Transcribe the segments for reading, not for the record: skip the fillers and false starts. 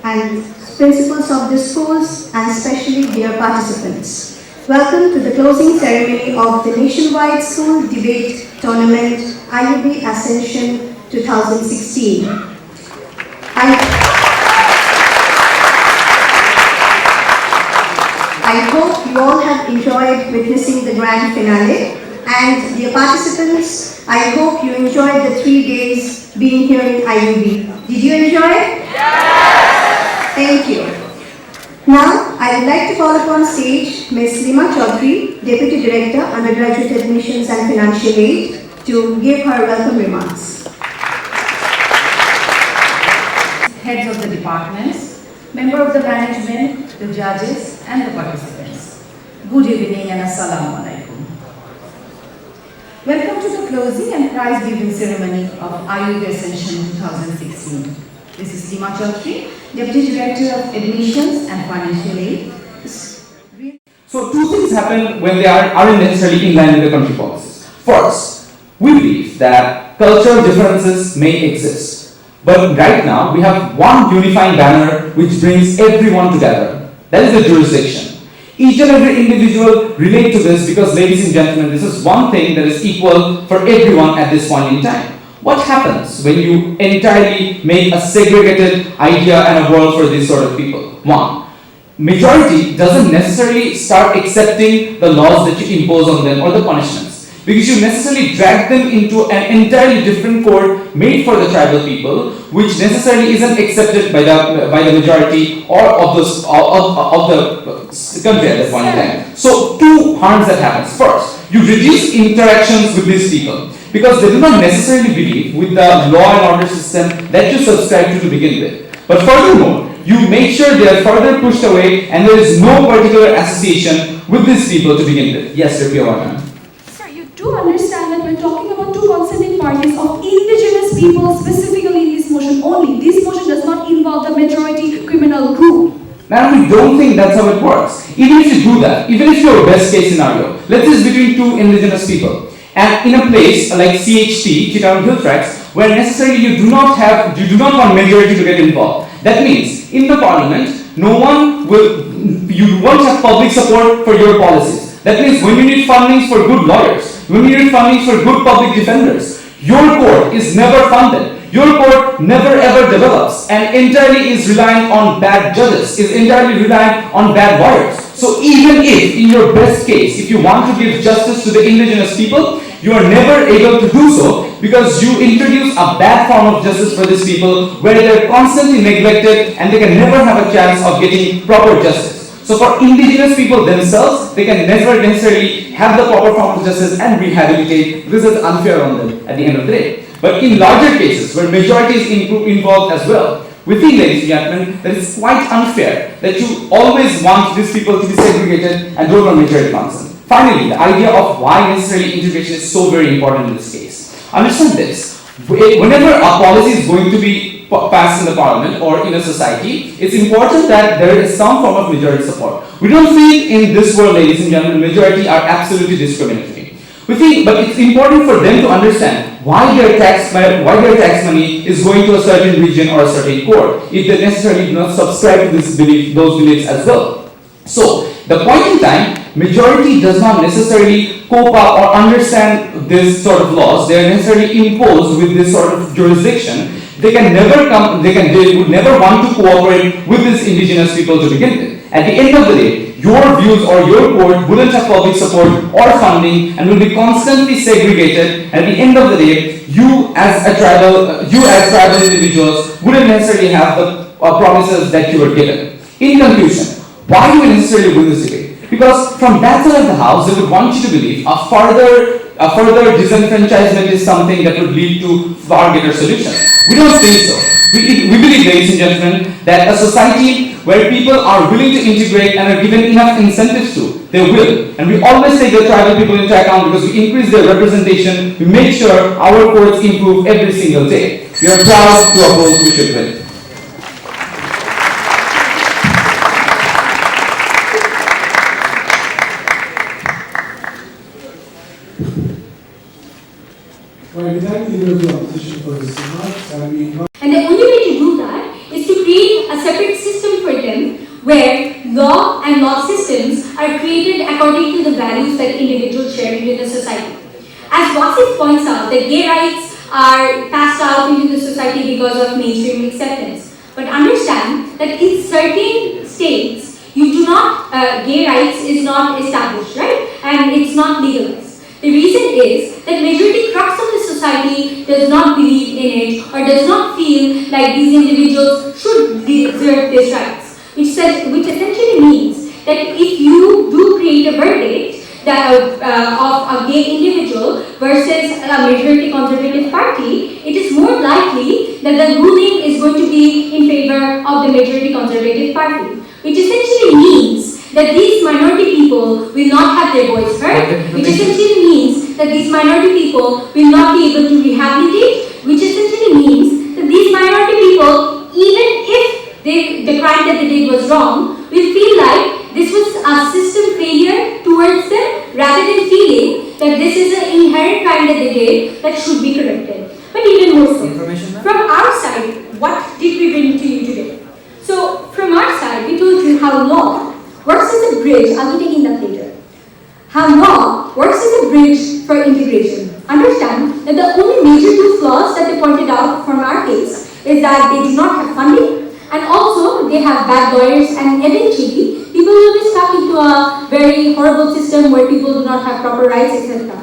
and principals of the schools, and especially dear participants. Welcome to the closing ceremony of the Nationwide School Debate Tournament IUB Ascension 2016. I hope you all have enjoyed witnessing the grand finale, and dear participants, I hope you enjoyed the 3 days being here in IUB. Did you enjoy it? Yes! Thank you. Now, I would like to call upon stage Ms. Lima Chaudhary, Deputy Director, Undergraduate Admissions and Financial Aid, to give her welcome remarks. Heads of the departments, member of the management, the judges and the participants. Good evening and Assalamu alaikum. Welcome to the closing and prize giving ceremony of IUB Ascension 2016. This is Lima Chaudhary, Deputy Director of Admissions and Financial Aid. So two things happen when they aren't necessarily in line with the country policies. First, we believe that cultural differences may exist. But right now, we have one unifying banner which brings everyone together. That is the jurisdiction. Each and every individual relate to this because, ladies and gentlemen, this is one thing that is equal for everyone at this point in time. What happens when you entirely make a segregated idea and a world for these sort of people? One, majority doesn't necessarily start accepting the laws that you impose on them or the punishments, because you necessarily drag them into an entirely different code made for the tribal people, which necessarily isn't accepted by the majority or of the country at that point in time. So two harms that happens. First, you reduce interactions with these people, because they do not necessarily believe with the law and order system that you subscribe to begin with. But furthermore, you make sure they are further pushed away and there is no particular association with these people to begin with. Yes, Rupiya. Sir, you do understand that we're talking about two consenting parties of indigenous people specifically in this motion only. This motion does not involve the majority criminal group. Now, we don't think that's how it works. Even if you do that, even if your best case scenario, let's say it's between two indigenous people, and in a place like CHT, Chittagong Hill Tracts, where necessarily you do not want majority to get involved. That means in the parliament, you won't have public support for your policies. That means when you need fundings for good lawyers, when you need fundings for good public defenders, your court is never funded. Your court never ever develops and entirely is reliant on bad judges, is entirely reliant on bad lawyers. So even if, in your best case, if you want to give justice to the indigenous people, you are never able to do so because you introduce a bad form of justice for these people where they are constantly neglected and they can never have a chance of getting proper justice. So for indigenous people themselves, they can never necessarily have the proper form of justice and rehabilitate because it's unfair on them at the end of the day. But in larger cases where majority is involved as well, we think, ladies and gentlemen, that it's quite unfair that you always want these people to be segregated and don't want majority consent. Finally, the idea of why necessarily integration is so very important in this case. Understand this. Whenever a policy is going to be passed in the parliament or in a society, it's important that there is some form of majority support. We don't think in this world, ladies and gentlemen, majority are absolutely discriminatory. We think, but it's important for them to understand why their tax money is going to a certain region or a certain court if they necessarily do not subscribe to those beliefs as well. So, the point in time, majority does not necessarily cope up or understand this sort of laws. They are necessarily imposed with this sort of jurisdiction. They would never want to cooperate with these indigenous people to begin with. At the end of the day, your views or your court wouldn't have public support or funding and will be constantly segregated. At the end of the day, you as tribal individuals wouldn't necessarily have the promises that you were given. In conclusion, why do we necessarily win this debate? Because from that side of the house, they would want you to believe a further disenfranchisement is something that would lead to far greater solutions. We don't think so. We believe, ladies and gentlemen, that a society where people are willing to integrate and are given enough incentives to, they will. And we always take the tribal people into account because we increase their representation, we make sure our courts improve every single day. We are proud to oppose, we should win. Well, we thank the opposition for this remarks, and we And the only way to do that is to create a separate system for them where law and law systems are created according to the values that individuals share within the society. As Wasif points out, that gay rights are passed out into the society because of mainstream acceptance. But understand that in certain states, you do not, gay rights is not established, right? And it's not legalized. The reason is that majority crux of the society does not believe in it or does not feel like these individuals should deserve these rights. Which essentially means that if you do create a verdict that of a gay individual versus a majority conservative party, it is more likely that the ruling is going to be in favor of the majority conservative party. Which essentially means that these minority people will not have their voice heard, which essentially means that these minority people will not be able to rehabilitate, which essentially means that these minority people, even if the crime that they did was wrong, will feel like this was a system failure towards them rather than feeling that this is an inherent crime that they did that should be corrected. But even more so, from our side, what did we bring to you today? So, from our side, we told you how law works as a bridge. I'll be taking that later. How law works as a bridge for integration. Understand that the only major two flaws that they pointed out from our case is that they do not have funding and also they have bad lawyers, and eventually people will be stuck into a very horrible system where people do not have proper rights, etc.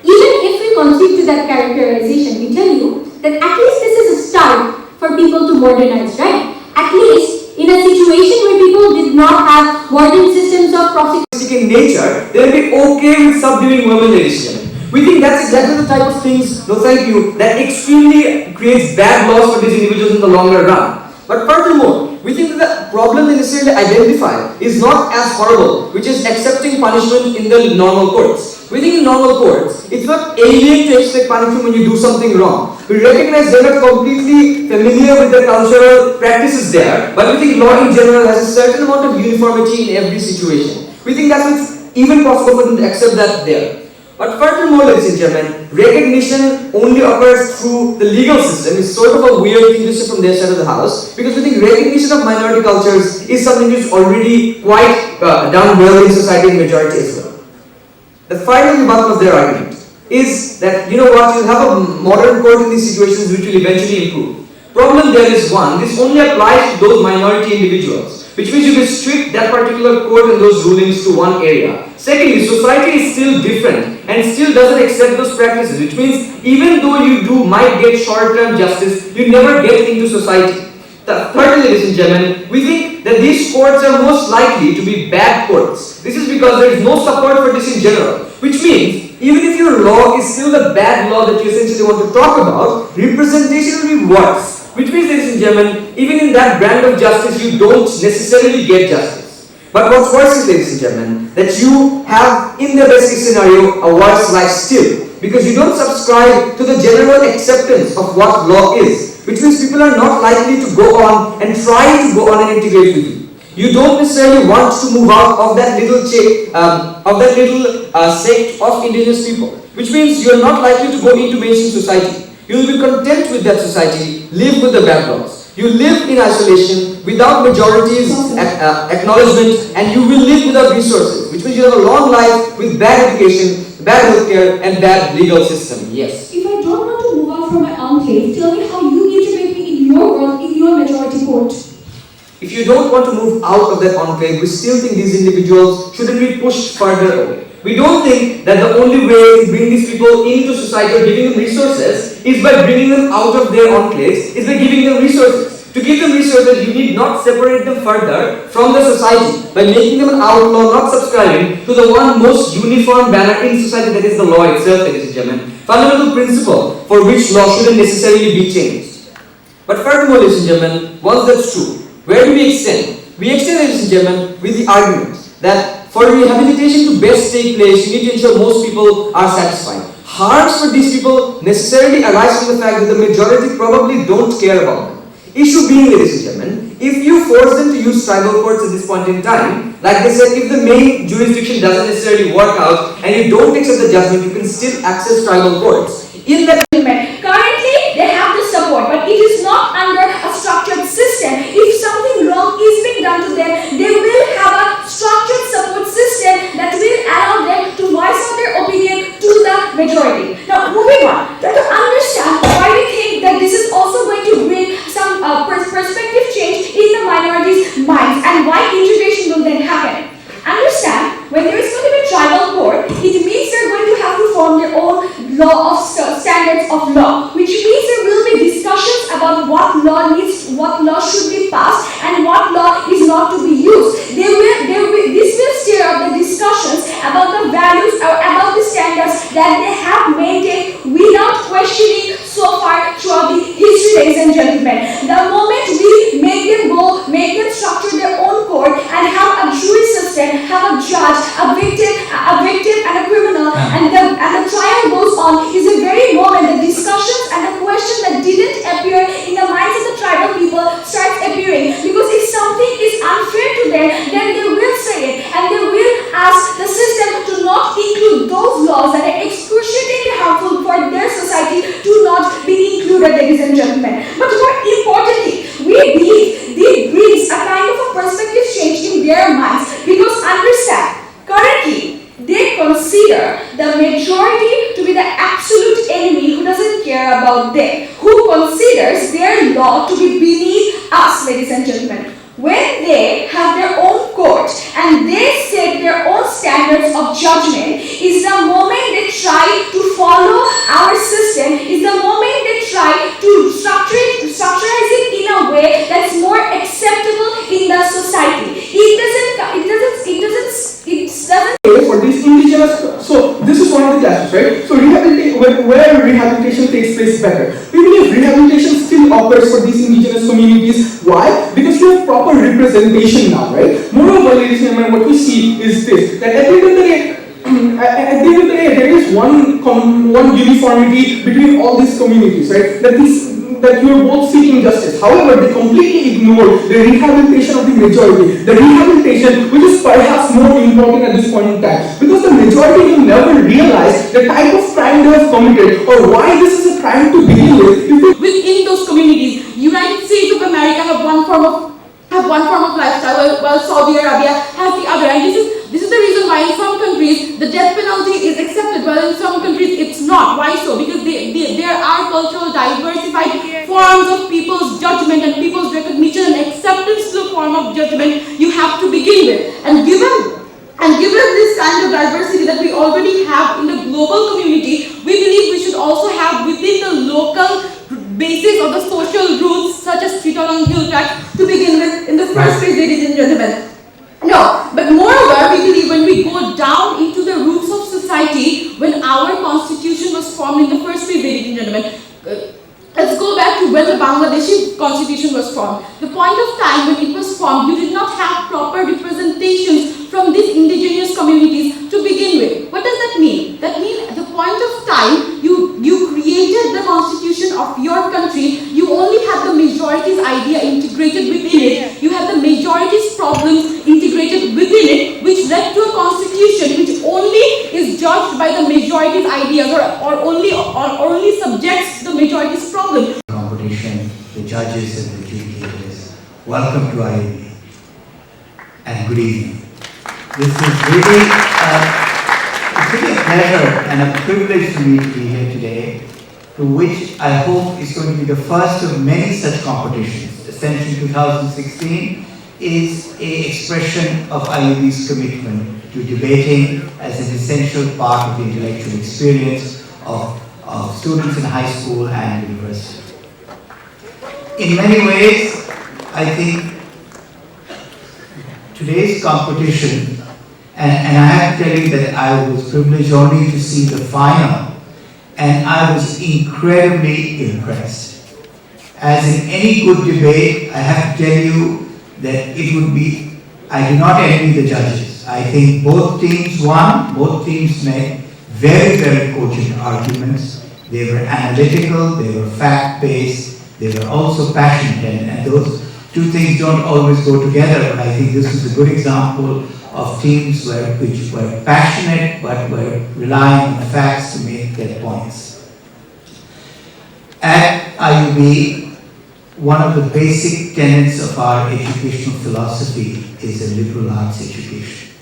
Even if we concede to that characterization, we tell you that at least this is a start for people to modernize, right? At least in a situation where people did not have modern systems of prosecution in nature, they will be okay with subduing women legislation. We think that's exactly the type of things, no thank you, that extremely creates bad laws for these individuals in the longer run. But furthermore, we think that the problem they necessarily identify is not as horrible, which is accepting punishment in the normal courts. We think in normal courts, it's not alien to expect punishment when you do something wrong. We recognize they're not completely familiar with the cultural practices there, but we think law in general has a certain amount of uniformity in every situation. We think that's even possible for them to accept that there. But furthermore, ladies and gentlemen, recognition only occurs through the legal system is sort of a weird thing to say from their side of the house, because we think recognition of minority cultures is something which is already quite done well in society in majority as well. The final rebuttal of their argument is that, you know what, you'll have a modern court in these situations which will eventually improve. Problem there is one, this only applies to those minority individuals, which means you restrict that particular court and those rulings to one area. Secondly, society is still different and still doesn't accept those practices, which means even though you might get short-term justice, you never get into society. Thirdly, ladies and gentlemen, we think that these courts are most likely to be bad courts. This is because there is no support for this in general, which means even if your law is still the bad law that you essentially want to talk about, representation will be worse. Which means, ladies and gentlemen, even in that brand of justice, you don't necessarily get justice. But what's worse is, ladies and gentlemen, that you have, in the best case scenario, a worse life still. Because you don't subscribe to the general acceptance of what law is. Which means people are not likely to go on and try to go on and integrate with you. You don't necessarily want to move out of that little sect of indigenous people. Which means you are not likely to go into mainstream society. You will be content with that society, live with the bad laws. You live in isolation without majority's acknowledgement, and you will live without resources, which means you have a long life with bad education, bad healthcare, and bad legal system. Yes. If I don't want to move out from my enclave, tell me how you integrate me in your world, in your majority court. If you don't want to move out of that enclave, we still think these individuals shouldn't be pushed further away. We don't think that the only way to bring these people into society or giving them resources is by bringing them out of their enclaves, is by giving them resources. To give them resources, you need not separate them further from the society by making them an outlaw, not subscribing to the one most uniform banner in society, that is the law itself, ladies and gentlemen. Fundamental principle for which law shouldn't necessarily be changed. But furthermore, ladies and gentlemen, once that's true, where do we extend? We extend, ladies and gentlemen, with the argument that for rehabilitation to best take place, you need to ensure most people are satisfied. Harms for these people necessarily arise from the fact that the majority probably don't care about them. Issue being, ladies and gentlemen, if you force them to use tribal courts at this point in time, like they said, if the main jurisdiction doesn't necessarily work out and you don't accept the judgment, you can still access tribal courts. In that Currently, they have the support, but it is not under a structured system. If something not to be used. This will stir up the discussions about the values or about the standards that they have maintained without questioning so far throughout the history, ladies and gentlemen. The moment we make them structure their own court and have a jury system, have a judge, a victim and a criminal, and the trial goes on, is a very moment the discussions and the questions that didn't appear in the minds of the tribal people starts appearing. Because if something is unfair to them, then they will say it and they will ask the system to not include those laws that are excruciatingly harmful for their society to not be included, ladies and gentlemen. But more importantly, we believe this brings a kind of a perspective change in their minds, because understand, currently they consider the majority to be the absolute enemy who doesn't care about them, who considers their law to be beneath us, ladies and gentlemen. When they have their own court and they set their own standards of judgment, is the moment they try to follow our system, is the moment they try to structurize it in a way that's more acceptable in the society. It doesn't for these indigenous, so this is one of the classes, right? So where rehabilitation takes place better. We believe rehabilitation still occurs for these indigenous communities. Why? Because we have proper representation now, right? Moreover, ladies and gentlemen, what we see is this, that at the end of the day, there is one uniformity between all these communities, right? That you are both seeking justice. However, they completely ignore the rehabilitation of the majority. The rehabilitation, which is perhaps more important at this point in time, because the majority will never realize the type of crime they have committed or why this is a crime to begin with. Within those communities, United States of America have one form of lifestyle, while Saudi Arabia has the other. And this is the reason why in some countries the death penalty is accepted, while in some countries it's not. Why so? Because there are cultural diversified forms of people's judgment and people's recognition and acceptance to the form of judgment you have to begin with. And given this kind of diversity that we already have in the global community, we believe we should also have within the local basis of the social roots, such as Chittagong Hill Tract, to begin with in the first place, ladies and gentlemen. No, but moreover, we believe when we go down into the roots of society, when our constitution was formed in the first place, ladies and gentlemen, let's go back to when the Bangladeshi constitution was formed. The point of time when it was formed, you did not have proper representations from these indigenous communities to begin with. What does that mean? That means at the point of time you created the constitution of your country, you only had the majority's idea integrated within it. You had the majority's problems integrated within it, which led to a constitution which only is judged by the majority's ideas or only subjects the majority's problem. Competition, the judges and the adjudicators. Welcome to IUB and good evening. This is really a pleasure and a privilege for me to be here today, to which I hope is going to be the first of many such competitions. Ascension 2016 is an expression of IUB's commitment to debating as an essential part of the intellectual experience of students in high school and university. In many ways, I think today's competition, and I have to tell you that I was privileged only to see the final, and I was incredibly impressed. As in any good debate, I have to tell you that it would be, I do not envy the judges. I think both teams won, both teams made very, very cogent arguments. They were analytical, they were fact-based, they were also passionate, and those two things don't always go together, but I think this is a good example of teams which were passionate but were relying on the facts to make their points. At IUB, one of the basic tenets of our educational philosophy is a liberal arts education.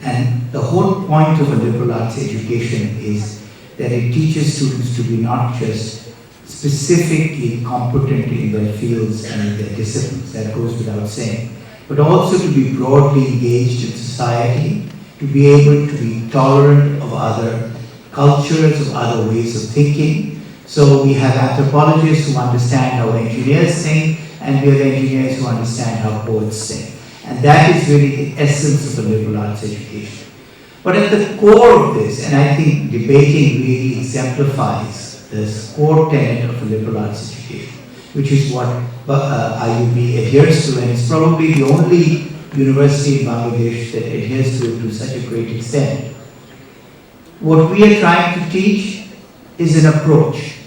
And the whole point of a liberal arts education is that it teaches students to be not just specifically competent in their fields and in their disciplines, that goes without saying, but also to be broadly engaged in society, to be able to be tolerant of other cultures, of other ways of thinking. So we have anthropologists who understand how engineers think, and we have engineers who understand how poets think. And that is really the essence of a liberal arts education. But at the core of this, and I think debating really exemplifies this core tenet of a liberal arts education, which is what IUB adheres to, and it's probably the only university in Bangladesh that adheres to it to such a great extent. What we are trying to teach is an approach,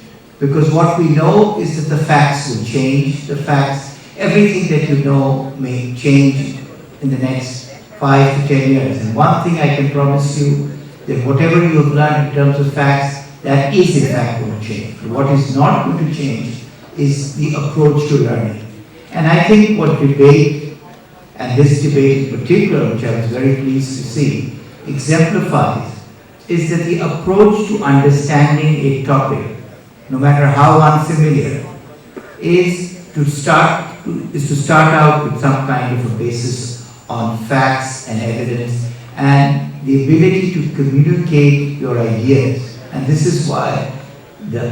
because what we know is that the facts will change. The facts, everything that you know may change in the next 5 to 10 years. And one thing I can promise you, that whatever you have learned in terms of facts, that is in fact going to change. But what is not going to change is the approach to learning. And I think what debate, and this debate in particular, which I was very pleased to see, exemplifies, is that the approach to understanding a topic, no matter how unfamiliar, is to start out with some kind of a basis on facts and evidence and the ability to communicate your ideas. And this is why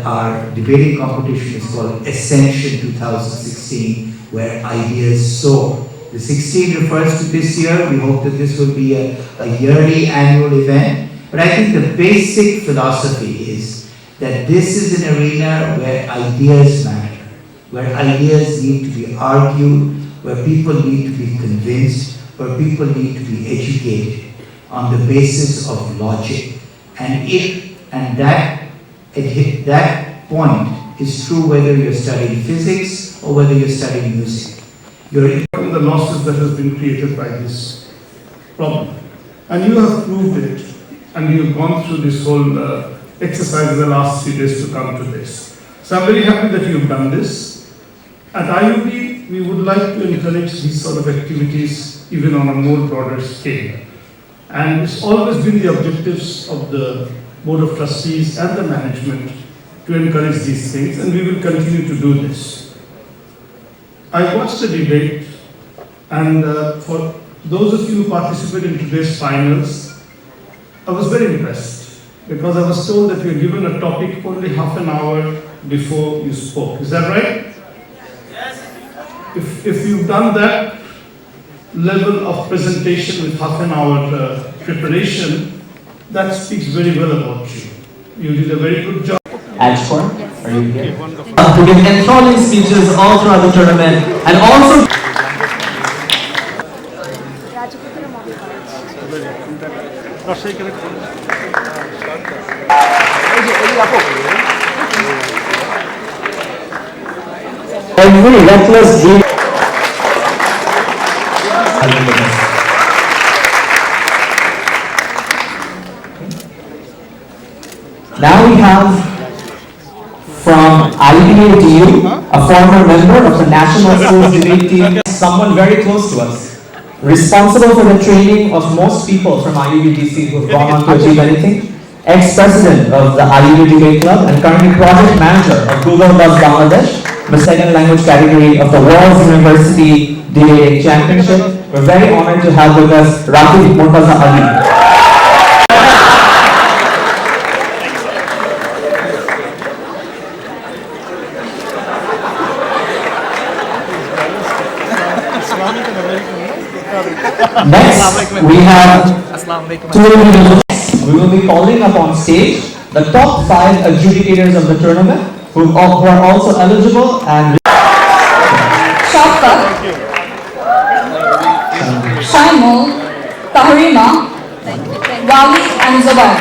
our debating competition is called Ascension 2016, where ideas soar. The 16 refers to this year. We hope that this will be a yearly annual event. But I think the basic philosophy is that this is an arena where ideas matter, where ideas need to be argued, where people need to be convinced, where people need to be educated on the basis of logic. And that point is true whether you're studying physics or whether you're studying music. The losses that has been created by this problem. And you have proved it, and you've gone through this whole exercise in the last 3 days to come to this. So I'm very happy that you've done this. At IUB, we would like to encourage these sort of activities even on a more broader scale. And it's always been the objectives of the Board of Trustees and the management to encourage these things, and we will continue to do this. I watched the debate, and for those of you who participated in today's finals, I was very impressed because I was told that you were given a topic only half an hour before you spoke. Is that right? Yes. If you've done that level of presentation with half an hour preparation, that speaks very well about you. You did a very good job. Ashford, are you here? To give enthralling speeches all throughout the tournament, and also every reckless dream. Now we have from IUB, a former member of the National Schools Debate Team, someone very close to us, responsible for the training of most people from IUB who have gone on to achieve anything, ex-president of the IUB Debate Club and currently project manager of Google Buzz Bangladesh, the second language category of the World University Debating Championship. We're very honored to have with us Rafi Murtaza Ali. Next, we have two individuals. We will be calling up on stage the top 5 adjudicators of the tournament who are also eligible and Shafkat, Shaimul, Tahrima, Wali and Zubair.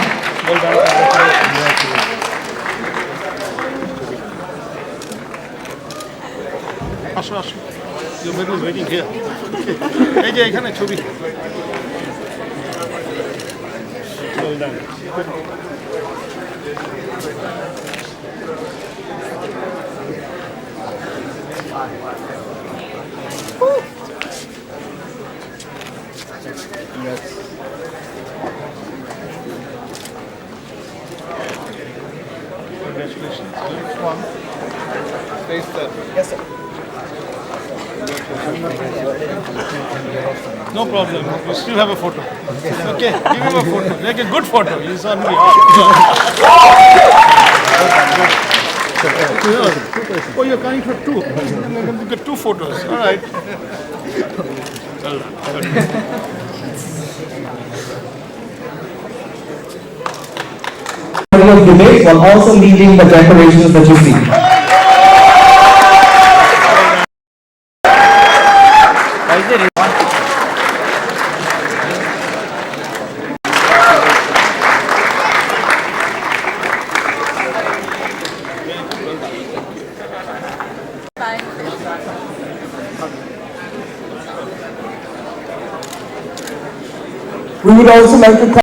Your medal is waiting here. এই যে এখানে ছবি। Well done. Congratulations. Next one. Face that. Yes, sir. No problem. We still have a photo. Okay, give him a photo. Like a good photo. He's on me. Oh, you're coming for 2. Get 2 photos. All right. Of debate while also leading the decorations that you see. We would also like to